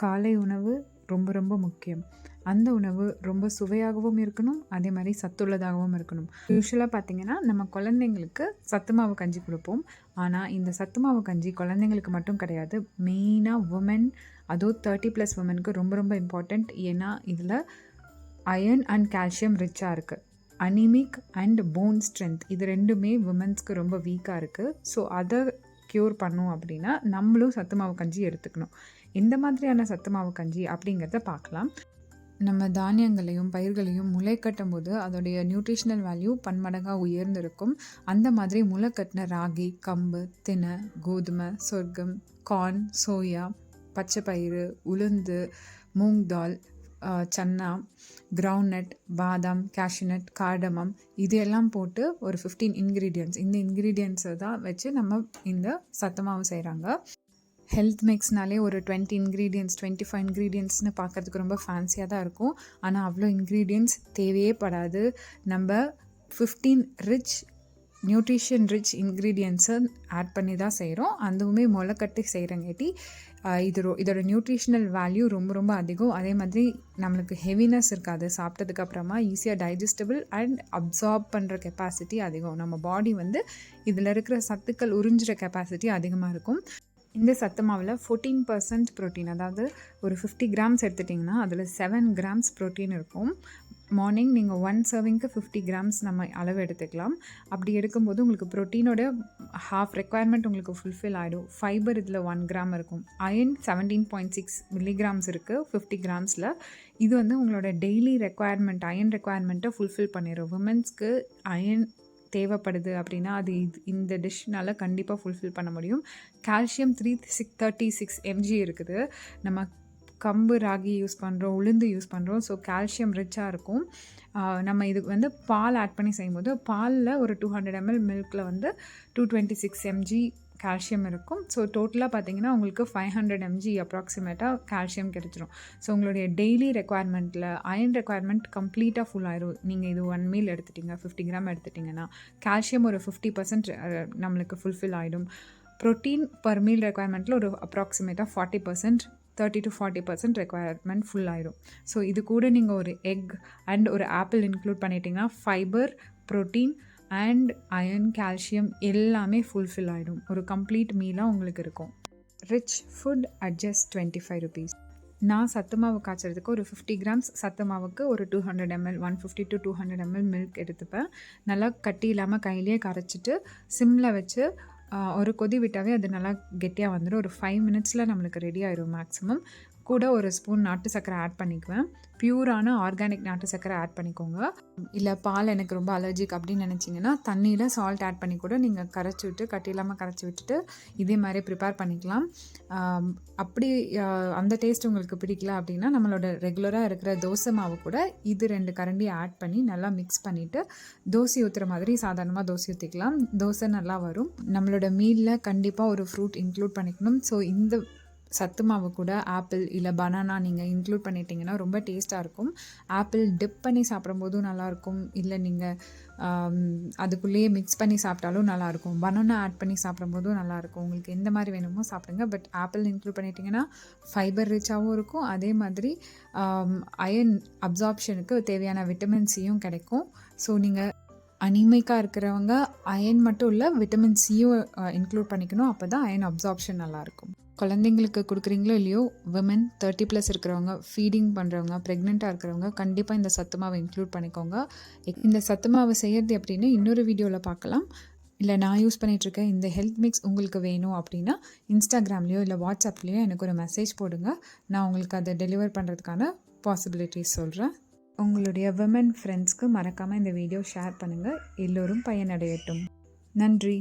காலை உணவு ரொம்ப ரொம்ப முக்கியம். அந்த உணவு ரொம்ப சுவையாகவும் இருக்கணும், அதே மாரி சத்துள்ளதாகவும் இருக்கணும். யூசுவலா பார்த்தீங்கன்னா, நம்ம குழந்தைங்களுக்கு சத்து மாவு கஞ்சி குடுப்போம். ஆனா, இந்த சத்து மாவு கஞ்சி குழந்தைங்களுக்கு மட்டும் கிடையாது. மெயினா வுமன் அதுவும் 30+ வுமனுக்கு ரொம்ப ரொம்ப இம்பார்ட்டன்ட். ஏன்னா, இதில அயர்ன் அண்ட் கால்சியம் ரிச்சா இருக்கு. அனிமிக் அண்ட் போன் ஸ்ட்ரென்த் இது 2மே வுமன்ஸ்க்கு ரொம்ப வீக்கா இருக்கு. ஸோ, அத க்யூர் பண்ணும் அப்படின்னா, நம்மளும் சத்து மாவு கஞ்சி எடுத்துக்கணும். எந்த மாதிரியான சத்து மாவு கஞ்சி அப்படிங்கிறத பார்க்கலாம். நம்ம தானியங்களையும் பயிர்களையும் முளை கட்டும்போது அதோடைய நியூட்ரிஷனல் வேல்யூ பன்மடங்காக உயர்ந்திருக்கும். அந்த மாதிரி முளை கட்டின ராகி, கம்பு, தினை, கோதுமை, சொர்க்கம், கார்ன், சோயா, பச்சை பயிறு, உளுந்து, மூங் தால், சன்னா, கிரவுண்ட்நட், பாதாம், கேஷ்யூநட், கார்டமம் இது எல்லாம் போட்டு ஒரு 15 இன்க்ரீடியன்ட்ஸ் இந்த இன்க்ரீடியன்ட்ஸை தான் வச்சு நம்ம இந்த சத்து மாவு செய்கிறாங்க. ஹெல்த் மிக்ஸ்னாலே ஒரு 20 இன்க்ரீடியன்ட்ஸ் 25 இன்க்ரீடியன்ட்ஸ்னு பார்க்குறதுக்கு ரொம்ப ஃபேன்சியாக தான் இருக்கும். ஆனால் அவ்வளோ இன்க்ரீடியன்ட்ஸ் தேவையே படாது. நம்ம 15 நியூட்ரிஷன் ரிச் இன்க்ரீடியன்ட்ஸை ஆட் பண்ணி தான் செய்கிறோம். அதுவுமே முளைக்கட்டி செய்கிறங்காட்டி இதோட நியூட்ரிஷனல் வேல்யூ ரொம்ப ரொம்ப அதிகம். அதே மாதிரி நம்மளுக்கு ஹெவினஸ் இருக்காது. சாப்பிட்டதுக்கப்புறமா ஈஸியாக டைஜஸ்டபிள் அண்ட் அப்சார்ப் பண்ணுற கெப்பாசிட்டி அதிகம். நம்ம பாடி இதில் இருக்கிற சத்துக்கள் உறிஞ்சுற கெப்பாசிட்டி அதிகமாக இருக்கும். இந்த சத்து மாவில் 14% ப்ரோட்டீன், அதாவது ஒரு 50 கிராம்ஸ் எடுத்துட்டிங்கன்னா அதில் 7 கிராம்ஸ் ப்ரோட்டீன் இருக்கும். மார்னிங் நீங்கள் 1 சர்விங்க்கு 50 கிராம்ஸ் நம்ம அளவு எடுத்துக்கலாம். அப்படி எடுக்கும்போது உங்களுக்கு ப்ரோட்டீனோட ஹாஃப் ரெக்குவயர்மெண்ட் உங்களுக்கு ஃபுல்ஃபில் ஆகிடும். ஃபைபர் இதில் 1 கிராம் இருக்கும். அயன் 17.6 மில்லிகிராம்ஸ் இருக்குது 50 கிராம்ஸில். இது உங்களோட டெய்லி ரெக்குவயர்மெண்ட் அயன் ரெக்குவயர்மெண்ட்டை ஃபுல்ஃபில் பண்ணிடும். விமென்ஸ்க்கு அயன் தேவைப்படுது அப்படின்னா அது இந்த டிஷ்னால் கண்டிப்பாக ஃபுல்ஃபில் பண்ண முடியும். கால்சியம் 36 mg இருக்குது. நம்ம கம்பு, ராகி யூஸ் பண்ணுறோம், உளுந்து யூஸ் பண்ணுறோம். ஸோ கால்சியம் ரிச்சாக இருக்கும். நம்ம இது பால் ஆட் பண்ணி செய்யும்போது பாலில் ஒரு 200 ml மில்கில் 226 mg கால்சியம் இருக்கும். ஸோ டோட்டலாக பார்த்தீங்கன்னா உங்களுக்கு 500 mg அப்ராக்சிமேட்டாக கால்சியம் கிடைச்சிரும். ஸோ உங்களுடைய டெய்லி ரெக்குவயர்மெண்ட்டில் அயன் ரெக்குவயர்மெண்ட் கம்ப்ளீட்டாக ஃபுல் ஆயிரும். நீங்கள் இது 1 மீல் எடுத்துட்டிங்க 50 கிராம் எடுத்துட்டிங்கன்னா கால்சியம் ஒரு 50% நம்மளுக்கு ஃபுல்ஃபில் ஆகிடும். ப்ரோட்டீன் பர் மீல் ரெக்குவயர்மெண்ட்டில் ஒரு அப்ராக்சிமேட்டாக 40% 30 to 40% ரெக்குவயர்மெண்ட் ஃபுல் ஆயிடும். ஸோ இது கூட நீங்கள் ஒரு எக் அண்ட் ஒரு ஆப்பிள் இன்க்ளூட் பண்ணிட்டீங்கன்னா fibre, protein and iron, calcium எல்லாமே ஃபுல்ஃபில் ஆகிடும். ஒரு கம்ப்ளீட் மீலாக உங்களுக்கு இருக்கும். Rich food at just 25 rupees. நான் சத்து மாவு காய்ச்சறதுக்கு ஒரு 50 கிராம்ஸ் சத்து மாவுக்கு ஒரு 200 ml 150 to 200 ml மில்க் எடுத்துப்பேன். நல்லா கட்டி இல்லாமல் கையிலேயே கரைச்சிட்டு சிம்மில் வச்சு ஒரு கொதி விட்டாவே அது நல்லா கெட்டியாக வந்துடும். ஒரு 5 மினிட்ஸில் நம்மளுக்கு ரெடி ஆயிடும் மேக்ஸிமம். கூட ஒரு ஸ்பூன் நாட்டு சர்க்கரை ஆட் பண்ணிக்குவேன். பியூரான ஆர்கானிக் நாட்டு சர்க்கரை ஆட் பண்ணிக்கோங்க. இல்லை பால் எனக்கு ரொம்ப அலர்ஜிக் அப்படின்னு நினச்சிங்கன்னா தண்ணியில் சால்ட் ஆட் பண்ணி கூட நீங்கள் கரைச்சி விட்டு கட்டி இல்லாமல் கரைச்சி விட்டுட்டு இதே மாதிரி ப்ரிப்பேர் பண்ணிக்கலாம். அப்படி அந்த டேஸ்ட் உங்களுக்கு பிடிக்கல அப்படின்னா நம்மளோட ரெகுலராக இருக்கிற தோசை மாவு கூட இது 2 கரண்டி ஆட் பண்ணி நல்லா மிக்ஸ் பண்ணிவிட்டு தோசை ஊற்றுற மாதிரி சாதாரணமாக தோசை ஊற்றிக்கலாம். தோசை நல்லா வரும். நம்மளோட மீலில் கண்டிப்பாக ஒரு ஃப்ரூட் இன்க்ளூட் பண்ணிக்கணும். ஸோ இந்த சத்து மாவு கூட ஆப்பிள் இல்லை பனானா நீங்கள் இன்க்ளூட் பண்ணிட்டீங்கன்னா ரொம்ப டேஸ்ட்டாக இருக்கும். ஆப்பிள் டிப் பண்ணி சாப்பிடும்போதும் நல்லாயிருக்கும். இல்லை நீங்கள் அதுக்குள்ளேயே மிக்ஸ் பண்ணி சாப்பிட்டாலும் நல்லாயிருக்கும். பனானா ஆட் பண்ணி சாப்பிடும்போதும் நல்லாயிருக்கும். உங்களுக்கு எந்த மாதிரி வேணுமோ சாப்பிடுங்க. பட் ஆப்பிள் இன்க்ளூட் பண்ணிட்டீங்கன்னா ஃபைபர் ரிச்சாகவும் இருக்கும். அதே மாதிரி அயன் அப்சார்ப்ஷனுக்கு தேவையான விட்டமின் சியும் கிடைக்கும். ஸோ நீங்கள் அனிமிக்காக இருக்கிறவங்க அயன் மட்டும் இல்லை விட்டமின் சியும் இன்க்ளூட் பண்ணிக்கணும். அப்போ தான் அயன் அப்சார்ப்ஷன் நல்லாயிருக்கும். குழந்தைங்களுக்கு கொடுக்குறீங்களோ இல்லையோ விமன் 30+ இருக்கிறவங்க, ஃபீடிங் பண்ணுறவங்க, ப்ரெக்னெண்ட்டாக இருக்கிறவங்க கண்டிப்பாக இந்த சத்து மாவை இன்க்ளூட் பண்ணிக்கோங்க. இந்த சத்து மாவை செய்கிறது அப்படின்னு இன்னொரு வீடியோவில் பார்க்கலாம். இல்லை நான் யூஸ் பண்ணிகிட்ருக்கேன் இந்த ஹெல்த் மிக்ஸ் உங்களுக்கு வேணும் அப்படின்னா இன்ஸ்டாகிராம்லேயோ இல்லை வாட்ஸ்அப்லேயோ எனக்கு ஒரு மெசேஜ் போடுங்க. நான் உங்களுக்கு அதை டெலிவர் பண்ணுறதுக்கான பாசிபிலிட்டிஸ் சொல்கிறேன். உங்களுடைய விமன் ஃப்ரெண்ட்ஸ்க்கு மறக்காமல் இந்த வீடியோ ஷேர் பண்ணுங்கள். எல்லோரும் பயனடையட்டும். நன்றி.